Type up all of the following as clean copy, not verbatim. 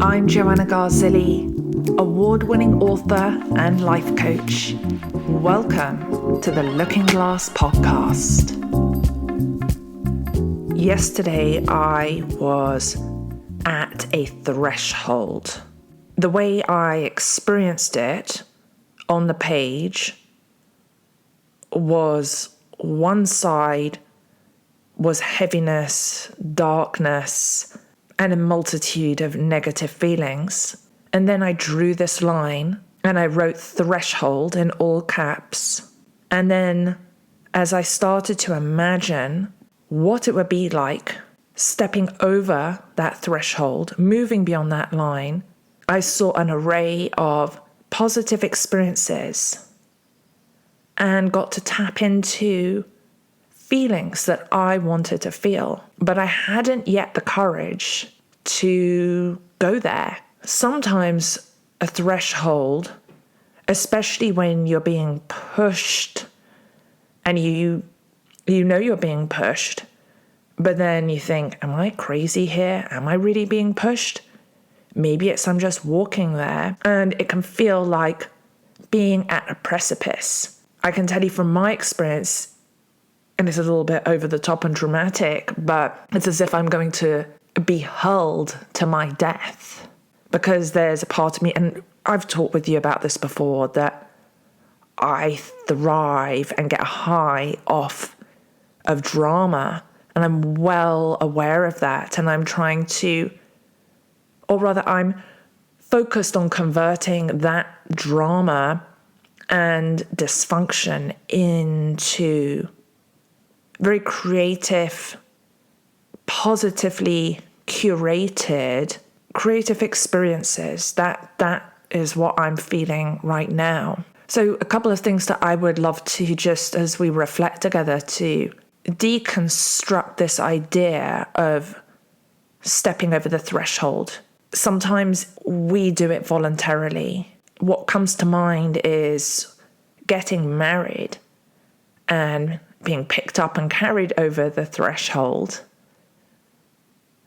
I'm Joanna Garzilli, award-winning author and life coach. Welcome to the Looking Glass podcast. Yesterday, I was at a threshold. The way I experienced it on the page was one side was heaviness, darkness, and a multitude of negative feelings. And then I drew this line and I wrote threshold in all caps. And then as I started to imagine what it would be like stepping over that threshold, moving beyond that line, I saw an array of positive experiences and got to tap into feelings that I wanted to feel, but I hadn't yet the courage to go there. Sometimes a threshold, especially when you're being pushed and you know you're being pushed, but then you think, am I crazy here? Am I really being pushed? Maybe I'm just walking there, and it can feel like being at a precipice. I can tell you from my experience, and it's a little bit over the top and dramatic, but it's as if I'm going to be hurled to my death. Because there's a part of me, and I've talked with you about this before, that I thrive and get a high off of drama. And I'm well aware of that. And I'm trying to, or rather I'm focused on converting that drama and dysfunction into very creative, positively curated, creative experiences. That is what I'm feeling right now. So a couple of things that I would love to, just as we reflect together, to deconstruct this idea of stepping over the threshold. Sometimes we do it voluntarily. What comes to mind is getting married and being picked up and carried over the threshold.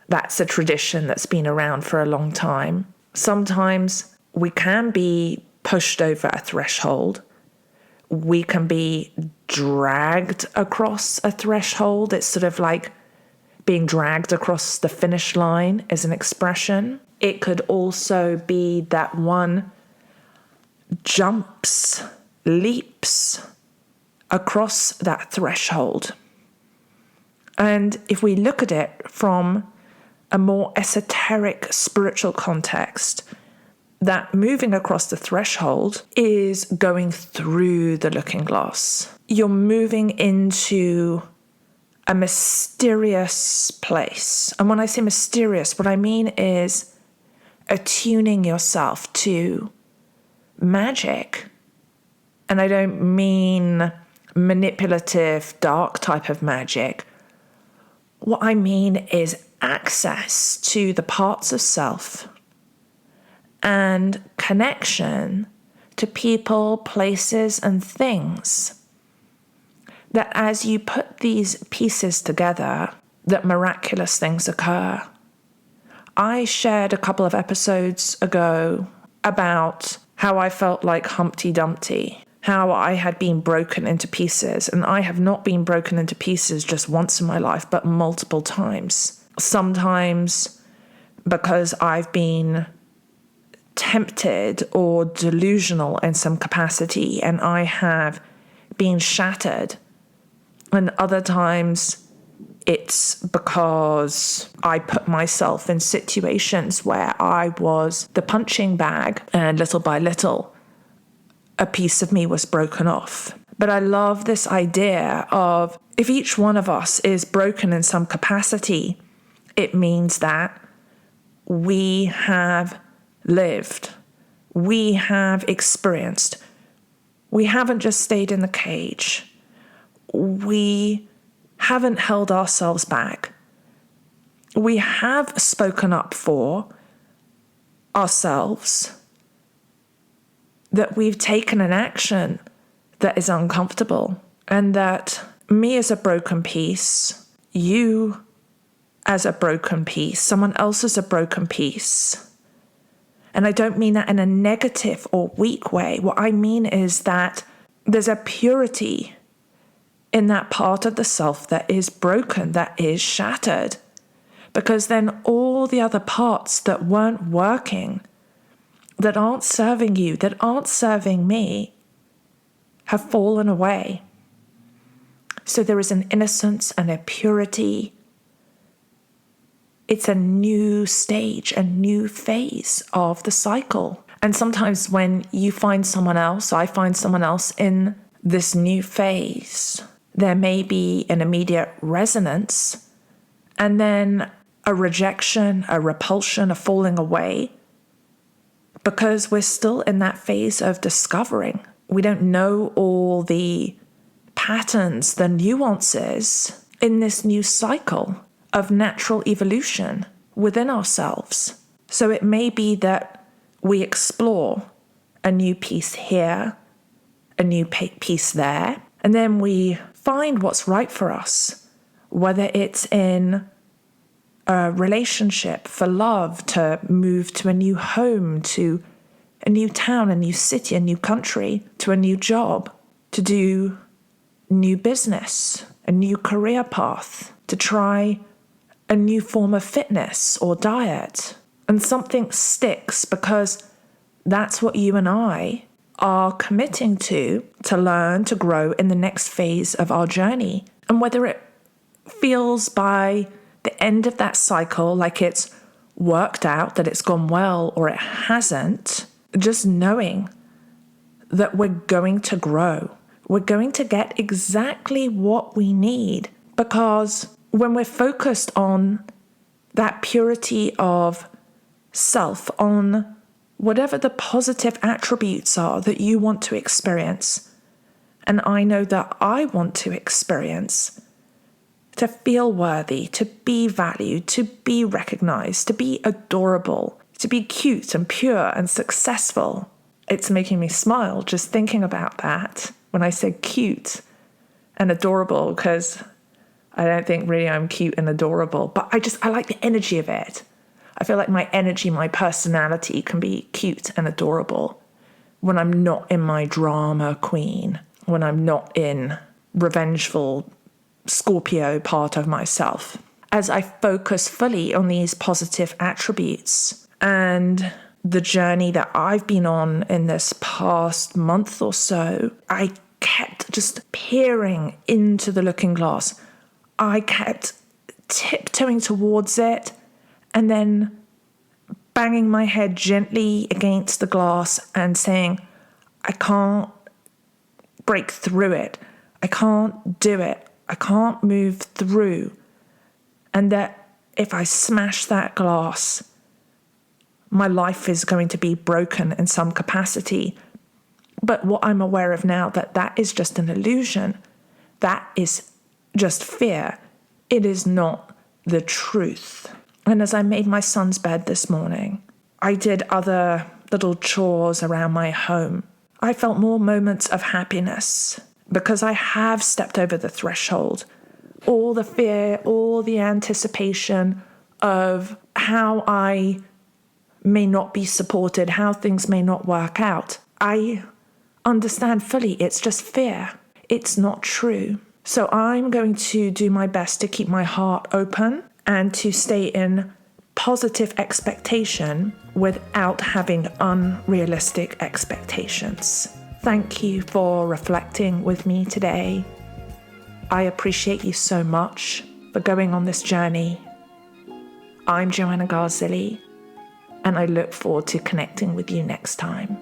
That's a tradition that's been around for a long time. Sometimes we can be pushed over a threshold. We can be dragged across a threshold. It's sort of like being dragged across the finish line is an expression. It could also be that one jumps, leaps across that threshold. And if we look at it from a more esoteric spiritual context, that moving across the threshold is going through the looking glass. You're moving into a mysterious place. And when I say mysterious, what I mean is attuning yourself to magic. And I don't mean manipulative, dark type of magic. What I mean is access to the parts of self and connection to people, places, and things. That as you put these pieces together, that miraculous things occur. I shared a couple of episodes ago about how I felt like Humpty Dumpty, how I had been broken into pieces, and I have not been broken into pieces just once in my life, but multiple times. Sometimes because I've been tempted or delusional in some capacity and I have been shattered, and other times it's because I put myself in situations where I was the punching bag, and little by little a piece of me was broken off. But I love this idea of, if each one of us is broken in some capacity, it means that we have lived, we have experienced, we haven't just stayed in the cage, we haven't held ourselves back, we have spoken up for ourselves, that we've taken an action that is uncomfortable, and that me as a broken piece, you as a broken piece, someone else as a broken piece, And I don't mean that in a negative or weak way. What I mean is that there's a purity in that part of the self that is broken, that is shattered. Because then all the other parts that weren't working, that aren't serving you, that aren't serving me, have fallen away. So there is an innocence and a purity. It's a new stage, a new phase of the cycle. And sometimes when you find someone else, I find someone else in this new phase, there may be an immediate resonance and then a rejection, a repulsion, a falling away, because we're still in that phase of discovering. We don't know all the patterns, the nuances in this new cycle of natural evolution within ourselves. So it may be that we explore a new piece here, a new piece there, and then we find what's right for us, whether it's in a relationship, for love, to move to a new home, to a new town, a new city, a new country, to a new job, to do new business, a new career path, to try a new form of fitness or diet. And something sticks because that's what you and I are committing to learn, to grow in the next phase of our journey. And whether it feels by the end of that cycle like it's worked out, that it's gone well, or it hasn't, just knowing that we're going to grow. We're going to get exactly what we need, because when we're focused on that purity of self, on whatever the positive attributes are that you want to experience, and I know that I want to experience, to feel worthy, to be valued, to be recognized, to be adorable, to be cute and pure and successful. It's making me smile just thinking about that when I said cute and adorable, because I don't think really I'm cute and adorable, but I like the energy of it. I feel like my energy, my personality can be cute and adorable when I'm not in my drama queen, when I'm not in revengeful Scorpio part of myself. As I focus fully on these positive attributes and the journey that I've been on in this past month or so, I kept just peering into the looking glass. I kept tiptoeing towards it and then banging my head gently against the glass and saying, I can't break through it. I can't do it. I can't move through. And that if I smash that glass, my life is going to be broken in some capacity. But what I'm aware of now, that is just an illusion. That is just fear. It is not the truth. And as I made my son's bed this morning, I did other little chores around my home. I felt more moments of happiness because I have stepped over the threshold. All the fear, all the anticipation of how I may not be supported, how things may not work out. I understand fully it's just fear. It's not true. So I'm going to do my best to keep my heart open and to stay in positive expectation without having unrealistic expectations. Thank you for reflecting with me today. I appreciate you so much for going on this journey. I'm Joanna Garzilli, and I look forward to connecting with you next time.